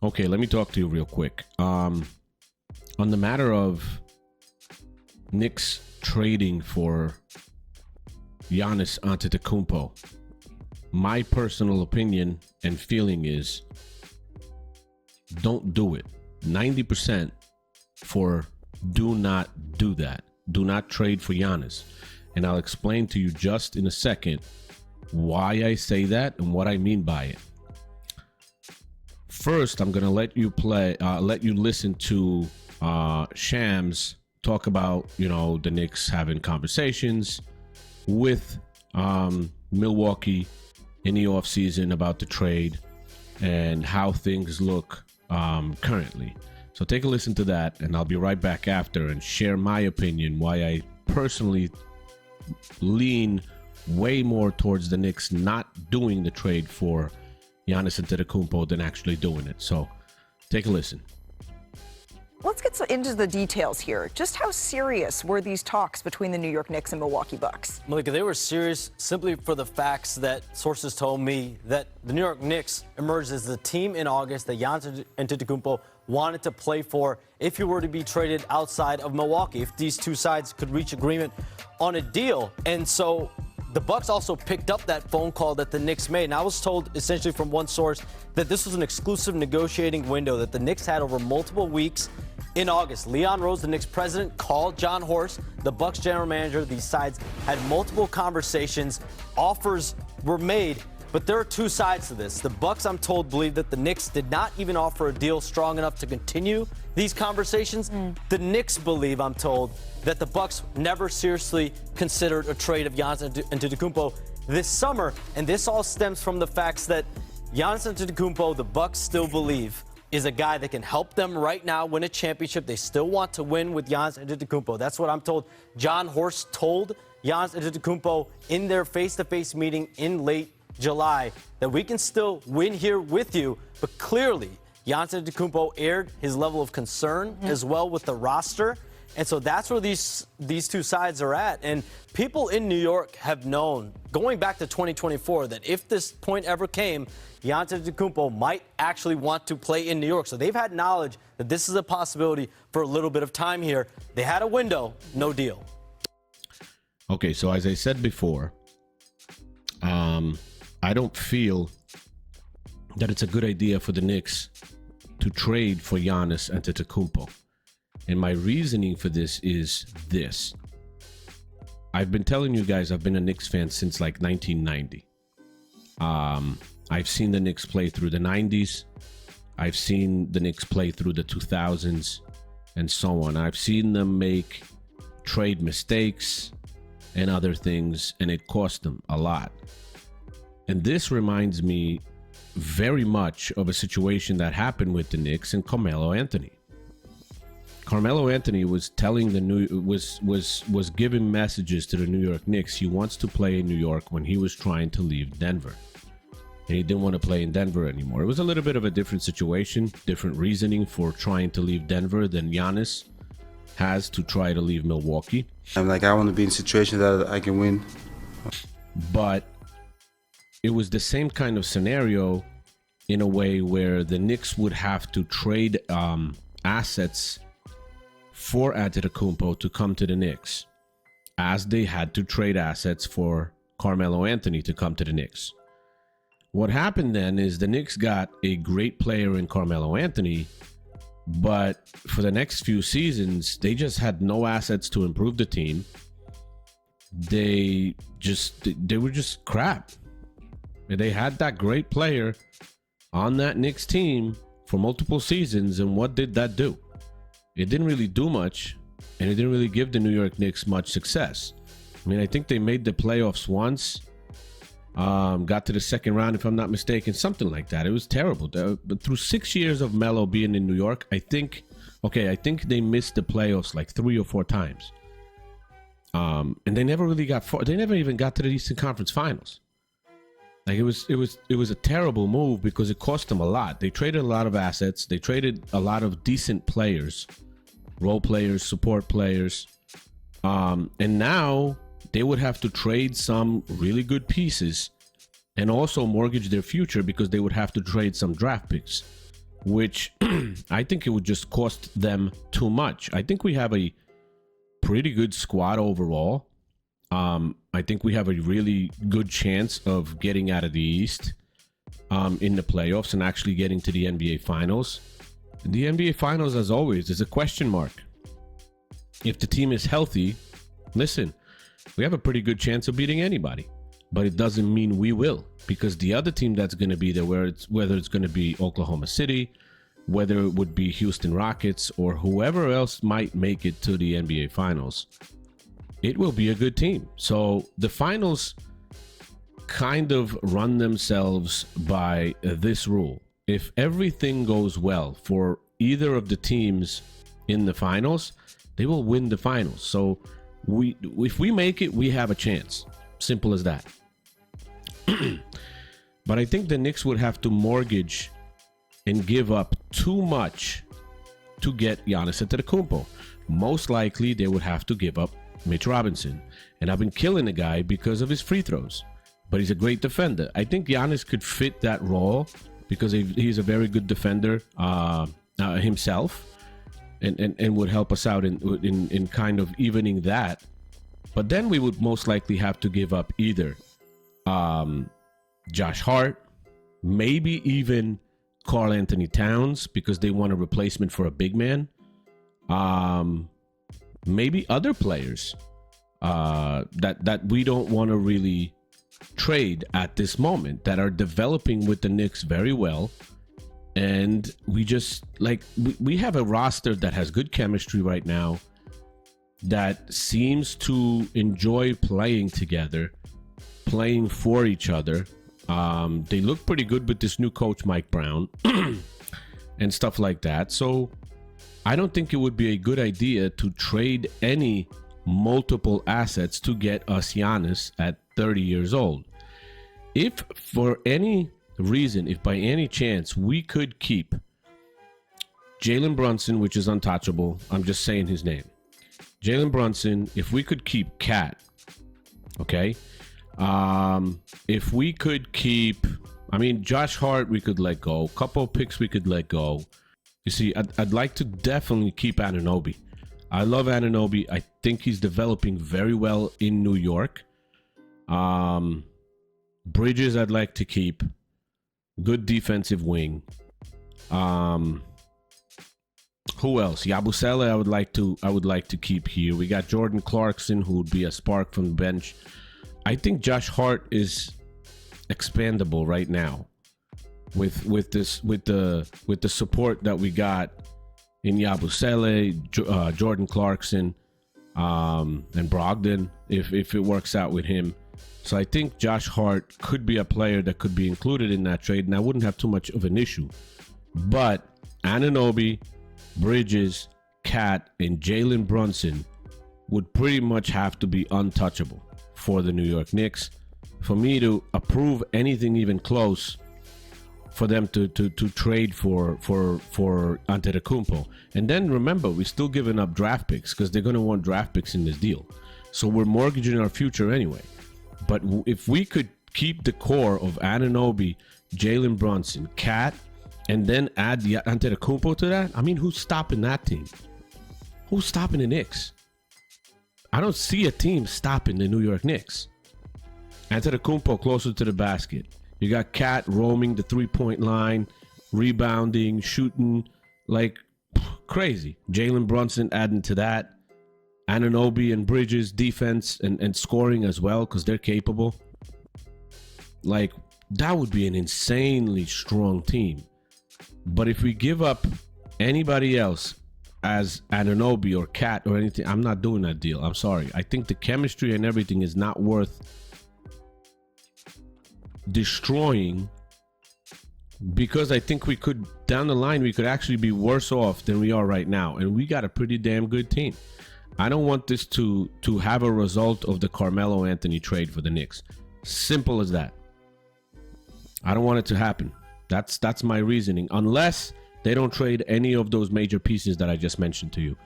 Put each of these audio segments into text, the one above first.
Okay, let me talk to you real quick. On the matter of Knicks trading for Giannis Antetokounmpo, my personal opinion and feeling is don't do it. 90% for do not do that. Do not trade for Giannis. And I'll explain to you just in a second why I say that and what I mean by it. First, I'm gonna let you listen to Shams talk about, the Knicks having conversations with Milwaukee in the offseason about the trade and how things look currently. So take a listen to that, and I'll be right back after and share my opinion why I personally lean way more towards the Knicks not doing the trade for Giannis Antetokounmpo than actually doing it. So take a listen. Let's get into the details here. Just how serious were these talks between the New York Knicks and Milwaukee Bucks? Malika, they were serious simply for the facts that sources told me that the New York Knicks emerged as the team in August that Giannis Antetokounmpo wanted to play for if he were to be traded outside of Milwaukee, if these two sides could reach agreement on a deal. And so the Bucks also picked up that phone call that the Knicks made. And I was told essentially from one source that this was an exclusive negotiating window that the Knicks had over multiple weeks in August. Leon Rose, the Knicks president, called John Horst, the Bucks general manager. These sides had multiple conversations. Offers were made. But there are two sides to this. The Bucks, I'm told, believe that the Knicks did not even offer a deal strong enough to continue these conversations. The Knicks believe, I'm told, that the Bucks never seriously considered a trade of Giannis Antetokounmpo this summer. And this all stems from the facts that Giannis Antetokounmpo, the Bucks still believe, is a guy that can help them right now win a championship. They still want to win with Giannis Antetokounmpo. That's what I'm told. John Horst told Giannis Antetokounmpo in their face-to-face meeting in late July that we can still win here with you. But clearly, Giannis Antetokounmpo aired his level of concern as well with the roster. And so that's where these two sides are at. And people in New York have known, going back to 2024, that if this point ever came, Giannis Antetokounmpo might actually want to play in New York. So they've had knowledge that this is a possibility for a little bit of time here. They had a window, no deal. Okay, so as I said before, I don't feel that it's a good idea for the Knicks to trade for Giannis Antetokounmpo. And my reasoning for this is this. I've been telling you guys I've been a Knicks fan since like 1990. I've seen the Knicks play through the 90s. I've seen the Knicks play through the 2000s and so on. I've seen them make trade mistakes and other things, and it cost them a lot. And this reminds me very much of a situation that happened with the Knicks and Carmelo Anthony. Carmelo Anthony was telling was giving messages to the New York Knicks. He wants to play in New York when he was trying to leave Denver. And he didn't want to play in Denver anymore. It was a little bit of a different situation, different reasoning for trying to leave Denver than Giannis has to try to leave Milwaukee. I want to be in a situation that I can win. But it was the same kind of scenario in a way where the Knicks would have to trade assets for Antetokounmpo to come to the Knicks, as they had to trade assets for Carmelo Anthony to come to the Knicks. What happened then is the Knicks got a great player in Carmelo Anthony, but for the next few seasons, they just had no assets to improve the team. They were just crap. They had that great player on that Knicks team for multiple seasons, and what did that do? It didn't really do much, and it didn't really give the New York Knicks much success. I mean, I think they made the playoffs once, got to the second round, if I'm not mistaken, something like that. It was terrible. But through 6 years of Melo being in New York, I think they missed the playoffs like 3 or 4 times. And they never really they never even got to the Eastern Conference Finals. Like it was a terrible move because it cost them a lot. They traded a lot of assets. They traded a lot of decent players, role players, support players. And now they would have to trade some really good pieces and also mortgage their future because they would have to trade some draft picks. which I think it would just cost them too much. I think we have a pretty good squad overall. I think we have a really good chance of getting out of the East in the playoffs and actually getting to the NBA Finals. The NBA Finals, as always, is a question mark. If the team is healthy, listen, we have a pretty good chance of beating anybody. But it doesn't mean we will, because the other team that's going to be there, whether it's going to be Oklahoma City, whether it would be Houston Rockets, or whoever else might make it to the NBA Finals, it will be a good team. So the finals kind of run themselves by this rule. If everything goes well for either of the teams in the finals, they will win the finals. So if we make it, we have a chance. Simple as that. But I think the Knicks would have to mortgage and give up too much to get Giannis Antetokounmpo. Most likely, they would have to give up Mitch Robinson. And I've been killing the guy because of his free throws. But he's a great defender. I think Giannis could fit that role because he's a very good defender himself. And would help us out in kind of evening that. But then we would most likely have to give up either Josh Hart, maybe even Karl Anthony Towns, because they want a replacement for a big man. Maybe other players that we don't want to really trade at this moment, that are developing with the Knicks very well. And we just, like, we have a roster that has good chemistry right now, that seems to enjoy playing together, playing for each other. They look pretty good with this new coach, Mike Brown, and stuff like that. So I don't think it would be a good idea to trade any multiple assets to get us Giannis at 30 years old. If for any reason, if by any chance we could keep Jalen Brunson, which is untouchable, I'm just saying his name, Jalen Brunson, if we could keep Cat, okay, if we could keep, I mean, Josh Hart, we could let go, couple of picks we could let go. You see, I'd like to definitely keep Anunoby. I love Anunoby. I think he's developing very well in New York. Bridges I'd like to keep. Good defensive wing. Who else? Yabusele I would like to keep here. We got Jordan Clarkson, who would be a spark from the bench. I think Josh Hart is expandable right now with the support that we got in Yabusele, Jordan Clarkson, and Brogdon, if it works out with him. So I think Josh Hart could be a player that could be included in that trade, and I wouldn't have too much of an issue. But Anunoby, Bridges, Cat, and Jalen Brunson would pretty much have to be untouchable for the New York Knicks. For me to approve anything even close, for them to trade for Antetokounmpo. And then remember, we're still giving up draft picks because they're going to want draft picks in this deal. So we're mortgaging our future anyway. But if we could keep the core of Anunoby, Jalen Brunson, Cat, and then add the Antetokounmpo to that, I mean, who's stopping that team? Who's stopping the Knicks? I don't see a team stopping the New York Knicks. Antetokounmpo closer to the basket. You got Cat roaming the three-point line, rebounding, shooting like crazy. Jalen Brunson adding to that. Anunoby and Bridges defense and scoring as well, because they're capable. Like, that would be an insanely strong team. But if we give up anybody else as Anunoby or Cat or anything, I'm not doing that deal. I'm sorry. I think the chemistry and everything is not worth destroying, because I think we could, down the line, we could actually be worse off than we are right now. And we got a pretty damn good team. I don't want this to have a result of the Carmelo Anthony trade for the Knicks. Simple as that. I don't want it to happen. That's my reasoning. Unless they don't trade any of those major pieces that I just mentioned to you.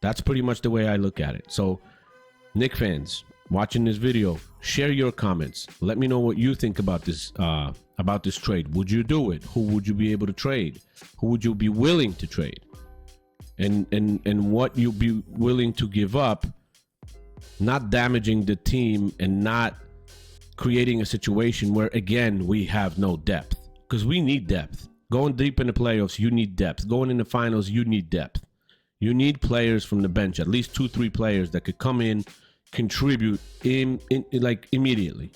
That's pretty much the way I look at it. So, Knicks fans watching this video, share your comments. Let me know what you think about this about this trade. Would you do it? Who would you be able to trade? Who would you be willing to trade? And what you'd be willing to give up, not damaging the team and not creating a situation where, again, we have no depth. Because we need depth. Going deep in the playoffs, you need depth. Going in the finals, you need depth. You need players from the bench, at least 2-3 players that could come in, contribute in like immediately.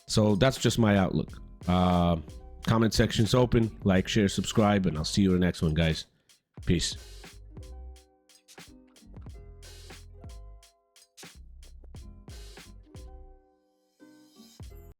So that's just my outlook. Comment section's open. Like, share, subscribe, and I'll see you in the next one, guys. Peace.